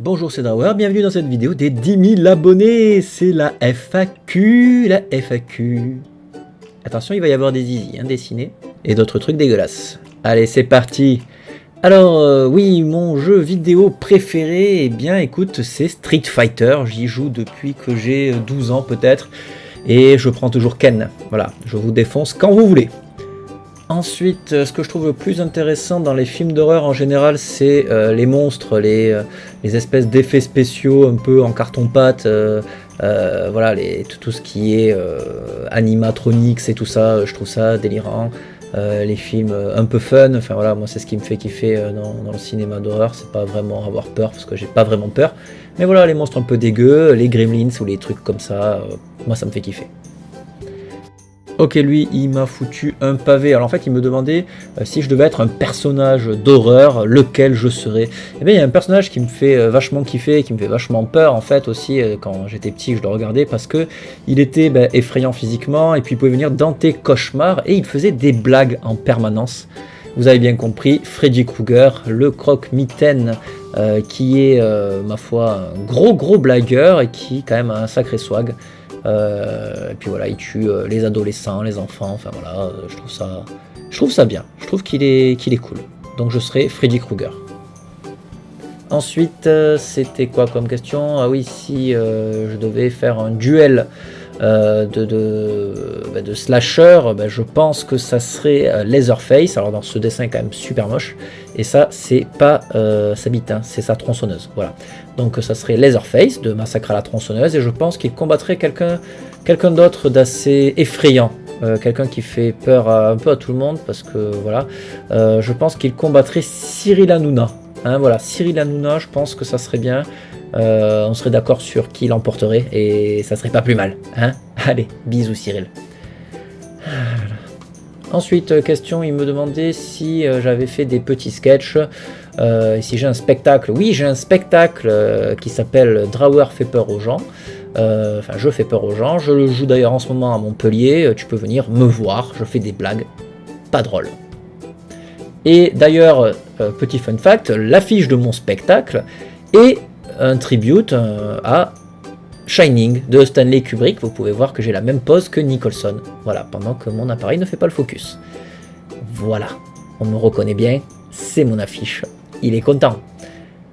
Bonjour, c'est Drawer, bienvenue dans cette vidéo des 10 000 abonnés, c'est la FAQ, Attention, il va y avoir des zizi dessinés et d'autres trucs dégueulasses. Allez, c'est parti. Alors, oui, mon jeu vidéo préféré, eh bien, écoute, c'est Street Fighter. J'y joue depuis que j'ai 12 ans peut-être, et je prends toujours Ken. Voilà, je vous défonce quand vous voulez. Ensuite, ce que je trouve le plus intéressant dans les films d'horreur en général, c'est les monstres, les espèces d'effets spéciaux un peu en carton-pâte, voilà, tout ce qui est animatronics et tout ça, je trouve ça délirant. Les films un peu fun, enfin voilà, moi c'est ce qui me fait kiffer dans le cinéma d'horreur, c'est pas vraiment avoir peur, parce que j'ai pas vraiment peur, mais voilà, les monstres un peu dégueux, les gremlins ou les trucs comme ça, moi ça me fait kiffer. Ok, lui, il m'a foutu un pavé. Alors en fait, il me demandait si je devais être un personnage d'horreur, lequel je serais. Eh bien, il y a un personnage qui me fait vachement kiffer, qui me fait vachement peur en fait aussi quand j'étais petit, je le regardais parce que il était effrayant physiquement et puis il pouvait venir dans tes cauchemars et il faisait des blagues en permanence. Vous avez bien compris, Freddy Krueger, le croque-mitaine qui est, ma foi, un gros blagueur et qui quand même a un sacré swag. Et puis voilà, il tue les adolescents, les enfants, enfin voilà, je trouve ça bien, je trouve qu'il est cool. Donc je serai Freddy Krueger. Ensuite, c'était quoi comme question? Ah oui, si je devais faire un duel de slasher, je pense que ça serait Leatherface. Alors dans ce dessin est quand même super moche, et ça c'est pas sa bite, hein, c'est sa tronçonneuse, voilà. Donc ça serait Leatherface de Massacre à la tronçonneuse, et je pense qu'il combattrait quelqu'un d'autre d'assez effrayant, quelqu'un qui fait peur un peu à tout le monde, parce que voilà, je pense qu'il combattrait Cyril Hanouna, hein, voilà, Cyril Hanouna, je pense que ça serait bien. On serait d'accord sur qui l'emporterait et ça serait pas plus mal, hein. Allez, bisous Cyril. Ensuite, question, il me demandait si j'avais fait des petits sketchs, si j'ai un spectacle. Oui, j'ai un spectacle qui s'appelle Drawer fait peur aux gens. Enfin, je fais peur aux gens. Je le joue d'ailleurs en ce moment à Montpellier. Tu peux venir me voir, je fais des blagues pas drôles. Et d'ailleurs, petit fun fact, l'affiche de mon spectacle est un tribute à Shining de Stanley Kubrick. Vous pouvez voir que j'ai la même pose que Nicholson, voilà, pendant que mon appareil ne fait pas le focus. Voilà, on me reconnaît bien, c'est mon affiche, il est content.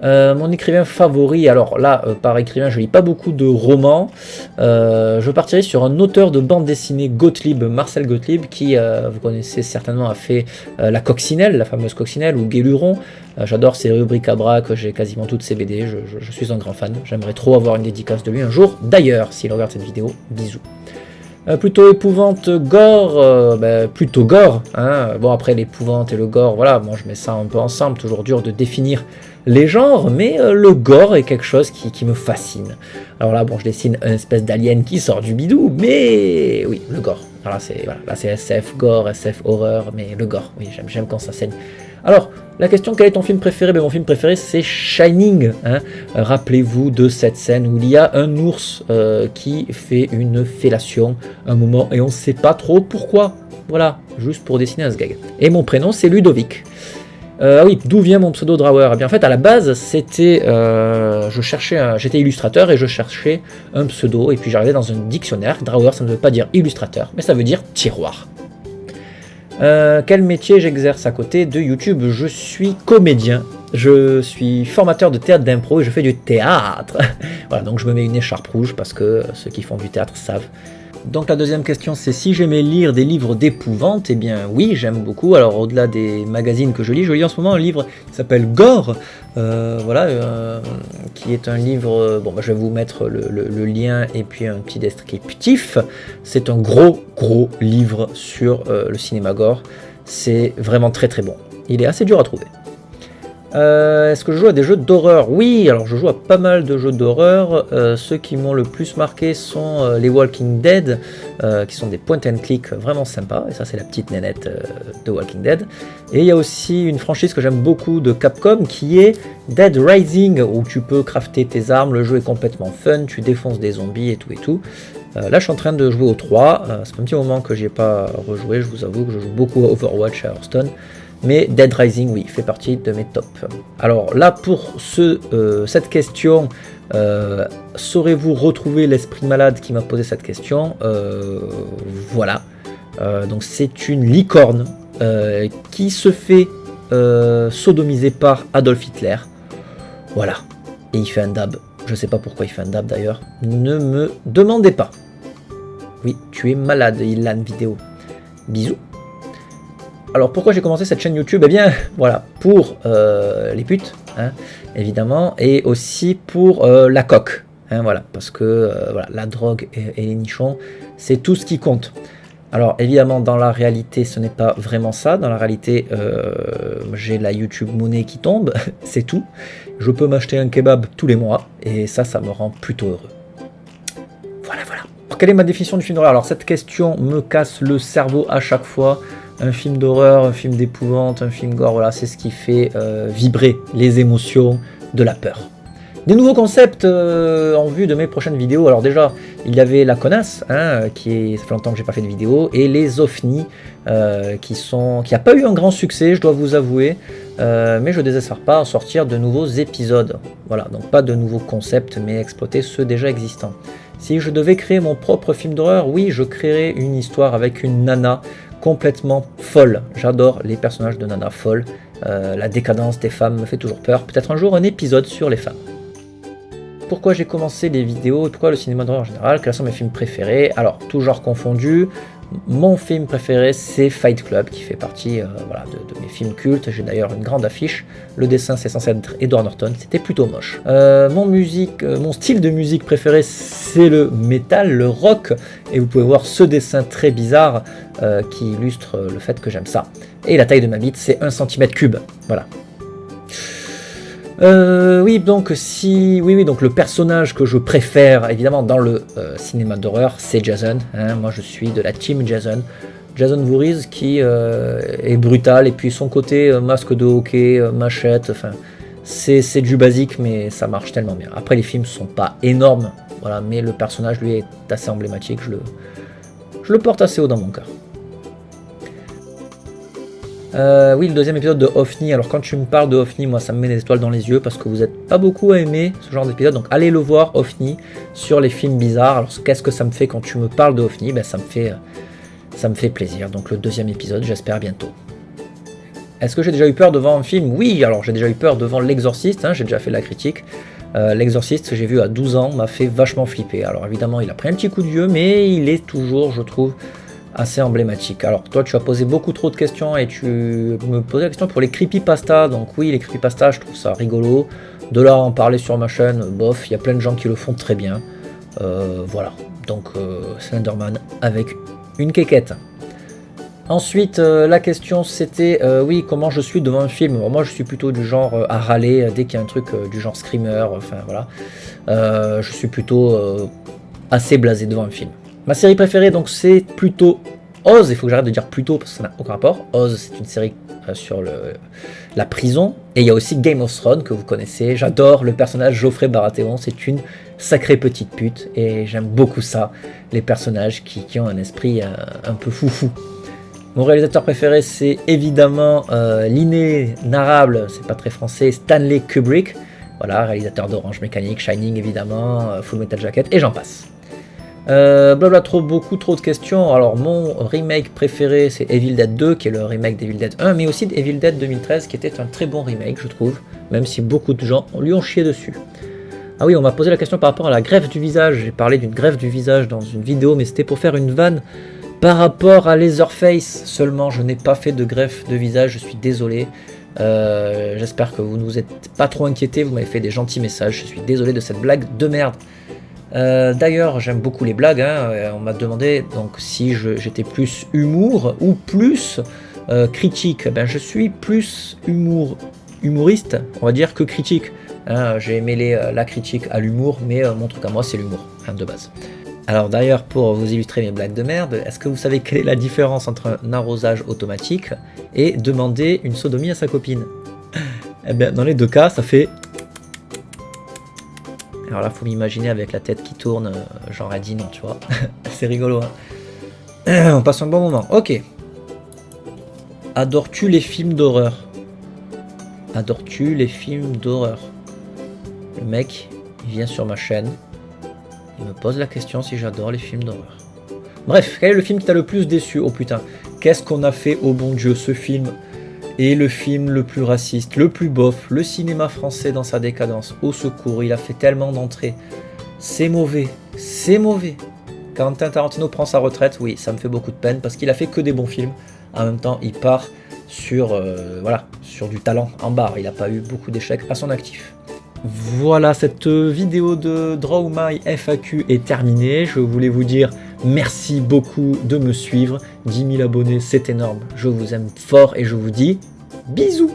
Mon écrivain favori, alors là, par écrivain, je lis pas beaucoup de romans. Je partirai sur un auteur de bande dessinée Gottlieb, Marcel Gottlieb, qui, vous connaissez certainement, a fait La Coccinelle, la fameuse Coccinelle, ou Guéluron. J'adore ses rubriques à braque, j'ai quasiment toutes ses BD, je suis un grand fan. J'aimerais trop avoir une dédicace de lui un jour. D'ailleurs, s'il regarde cette vidéo, bisous. Plutôt épouvante, gore, plutôt gore, hein. Bon, après l'épouvante et le gore, voilà, moi je mets ça un peu ensemble, toujours dur de définir les genres, mais le gore est quelque chose qui me fascine. Alors là, bon, je dessine une espèce d'alien qui sort du bidou, mais oui, le gore. Alors là c'est SF gore, SF horreur, mais le gore, oui, j'aime quand ça saigne. Alors, la question, quel est ton film préféré? Mon film préféré, c'est Shining, hein. Rappelez-vous de cette scène où il y a un ours qui fait une fellation un moment, et on ne sait pas trop pourquoi. Voilà, juste pour dessiner un sgeg. Et mon prénom, c'est Ludovic. Ah oui, d'où vient mon pseudo Drawer? Eh bien, en fait, à la base, c'était, j'étais illustrateur et je cherchais un pseudo, et puis j'arrivais dans un dictionnaire. Drawer, ça ne veut pas dire illustrateur, mais ça veut dire tiroir. Quel métier j'exerce à côté de YouTube? Je suis comédien, je suis formateur de théâtre d'impro et je fais du théâtre. Voilà, donc je me mets une écharpe rouge parce que ceux qui font du théâtre savent. Donc la deuxième question, c'est si j'aimais lire des livres d'épouvante. Eh bien oui, j'aime beaucoup. Alors au-delà des magazines que je lis en ce moment un livre qui s'appelle Gore, qui est un livre, je vais vous mettre le lien et puis un petit descriptif. C'est un gros livre sur le cinéma gore. C'est vraiment très bon. Il est assez dur à trouver. Est-ce que je joue à des jeux d'horreur? Oui, alors je joue à pas mal de jeux d'horreur. Ceux qui m'ont le plus marqué sont les Walking Dead, qui sont des point and click vraiment sympas, et ça c'est la petite nénette de Walking Dead. Et il y a aussi une franchise que j'aime beaucoup de Capcom qui est Dead Rising, où tu peux crafter tes armes, le jeu est complètement fun, tu défonces des zombies et tout. Là je suis en train de jouer au 3, c'est un petit moment que j'y ai pas rejoué, je vous avoue que je joue beaucoup à Overwatch, à Hearthstone. mais Dead Rising, oui, fait partie de mes tops. Alors là, pour cette question, saurez-vous retrouver l'esprit malade qui m'a posé cette question? Voilà. Donc c'est une licorne qui se fait sodomiser par Adolf Hitler. Voilà. Et il fait un dab. Je sais pas pourquoi il fait un dab d'ailleurs. Ne me demandez pas. Oui, tu es malade, il a une vidéo. Bisous. Alors pourquoi j'ai commencé cette chaîne YouTube? Eh bien, voilà, pour les putes, hein, évidemment, et aussi pour la coque. Hein, voilà, parce que voilà, la drogue et les nichons, c'est tout ce qui compte. Alors évidemment, dans la réalité, ce n'est pas vraiment ça. Dans la réalité, j'ai la YouTube monnaie qui tombe, c'est tout. Je peux m'acheter un kebab tous les mois, et ça me rend plutôt heureux. Voilà, voilà. Alors, quelle est ma définition du film d'horreur? Alors cette question me casse le cerveau à chaque fois. Un film d'horreur, un film d'épouvante, un film gore, voilà, c'est ce qui fait vibrer les émotions de la peur. Des nouveaux concepts en vue de mes prochaines vidéos. Alors déjà, il y avait la connasse, hein, ça fait longtemps que j'ai pas fait de vidéo, et les ovnis, qui n'a pas eu un grand succès, je dois vous avouer, mais je désespère pas en sortir de nouveaux épisodes. Voilà, donc pas de nouveaux concepts, mais exploiter ceux déjà existants. Si je devais créer mon propre film d'horreur, oui, je créerais une histoire avec une nana complètement folle. J'adore les personnages de nana folles. La décadence des femmes me fait toujours peur. Peut-être un jour un épisode sur les femmes. Pourquoi j'ai commencé les vidéos et pourquoi le cinéma d'horreur en général? Quels sont mes films préférés? Alors, tout genre confondu, mon film préféré c'est Fight Club qui fait partie voilà, de mes films cultes. J'ai d'ailleurs une grande affiche. Le dessin c'est censé être Edward Norton, c'était plutôt moche. Mon style de musique préféré c'est le metal, le rock, et vous pouvez voir ce dessin très bizarre qui illustre le fait que j'aime ça. Et la taille de ma bite c'est 1 cm3. Voilà. Oui, donc donc le personnage que je préfère évidemment dans le cinéma d'horreur, c'est Jason. Hein, moi, je suis de la team Jason. Jason Voorhees qui est brutal, et puis son côté masque de hockey, machette, enfin, c'est du basique, mais ça marche tellement bien. Après, les films sont pas énormes, voilà, mais le personnage lui est assez emblématique. Je le porte assez haut dans mon cœur. Oui, le deuxième épisode de OVNI. Alors quand tu me parles de OVNI, moi ça me met des étoiles dans les yeux parce que vous n'êtes pas beaucoup à aimer ce genre d'épisode. Donc allez le voir, OVNI, sur les films bizarres. Alors qu'est-ce que ça me fait quand tu me parles de OVNI? Ben, ça me fait plaisir. Donc le deuxième épisode, j'espère bientôt. Est-ce que j'ai déjà eu peur devant un film? Oui, alors j'ai déjà eu peur devant L'Exorciste, hein, j'ai déjà fait la critique. L'Exorciste que j'ai vu à 12 ans m'a fait vachement flipper. Alors évidemment, il a pris un petit coup de vieux, mais il est toujours, je trouve, assez emblématique. Alors toi tu as posé beaucoup trop de questions et tu me posais la question pour les creepypasta. Donc oui, les creepypasta, je trouve ça rigolo. De là à en parler sur ma chaîne, bof, il y a plein de gens qui le font très bien. Voilà, donc Slenderman avec une quéquette. Ensuite, la question c'était, oui, comment je suis devant un film? Alors, moi je suis plutôt du genre à râler dès qu'il y a un truc du genre screamer, enfin voilà. Je suis plutôt assez blasé devant un film. Ma série préférée, donc, c'est plutôt Oz. Il faut que j'arrête de dire plutôt parce que ça n'a aucun rapport. Oz, c'est une série sur la prison. Et il y a aussi Game of Thrones que vous connaissez. J'adore le personnage Geoffrey Baratheon. C'est une sacrée petite pute. Et j'aime beaucoup ça. Les personnages qui ont un esprit un peu foufou. Mon réalisateur préféré, c'est évidemment l'inénarrable, c'est pas très français, Stanley Kubrick. Voilà, réalisateur d'Orange Mécanique, Shining évidemment, Full Metal Jacket, et j'en passe. Blabla, beaucoup trop de questions. Alors mon remake préféré c'est Evil Dead 2 qui est le remake d'Evil Dead 1, mais aussi Evil Dead 2013 qui était un très bon remake je trouve, même si beaucoup de gens lui ont chié dessus. Ah oui, on m'a posé la question par rapport à la greffe du visage. J'ai parlé d'une greffe du visage dans une vidéo, mais c'était pour faire une vanne par rapport à Leatherface seulement. Je n'ai pas fait de greffe de visage, je suis désolé. J'espère que vous ne vous êtes pas trop inquiétés, vous m'avez fait des gentils messages, je suis désolé de cette blague de merde. D'ailleurs, j'aime beaucoup les blagues, hein. On m'a demandé donc si j'étais plus humour ou plus critique. Ben, je suis plus humoriste, on va dire, que critique. Hein. J'ai mêlé la critique à l'humour, mais mon truc à moi, c'est l'humour, hein, de base. Alors d'ailleurs, pour vous illustrer mes blagues de merde, est-ce que vous savez quelle est la différence entre un arrosage automatique et demander une sodomie à sa copine? Eh bien, dans les deux cas, ça fait... Alors là, faut m'imaginer avec la tête qui tourne, genre elle dit non, tu vois. C'est rigolo, hein. On passe un bon moment. Ok. Adores-tu les films d'horreur? Adores-tu les films d'horreur? Le mec, il vient sur ma chaîne, il me pose la question si j'adore les films d'horreur. Bref, quel est le film qui t'a le plus déçu? Oh putain, qu'est-ce qu'on a fait, oh bon Dieu, ce film est le film le plus raciste, le plus bof, le cinéma français dans sa décadence. Au secours, il a fait tellement d'entrées. C'est mauvais, c'est mauvais. Quentin Tarantino prend sa retraite, oui, ça me fait beaucoup de peine parce qu'il a fait que des bons films. En même temps, il part sur, voilà, sur du talent en barre. Il n'a pas eu beaucoup d'échecs à son actif. Voilà, cette vidéo de Draw My FAQ est terminée. Je voulais vous dire merci beaucoup de me suivre. 10 000 abonnés, c'est énorme. Je vous aime fort et je vous dis bisous.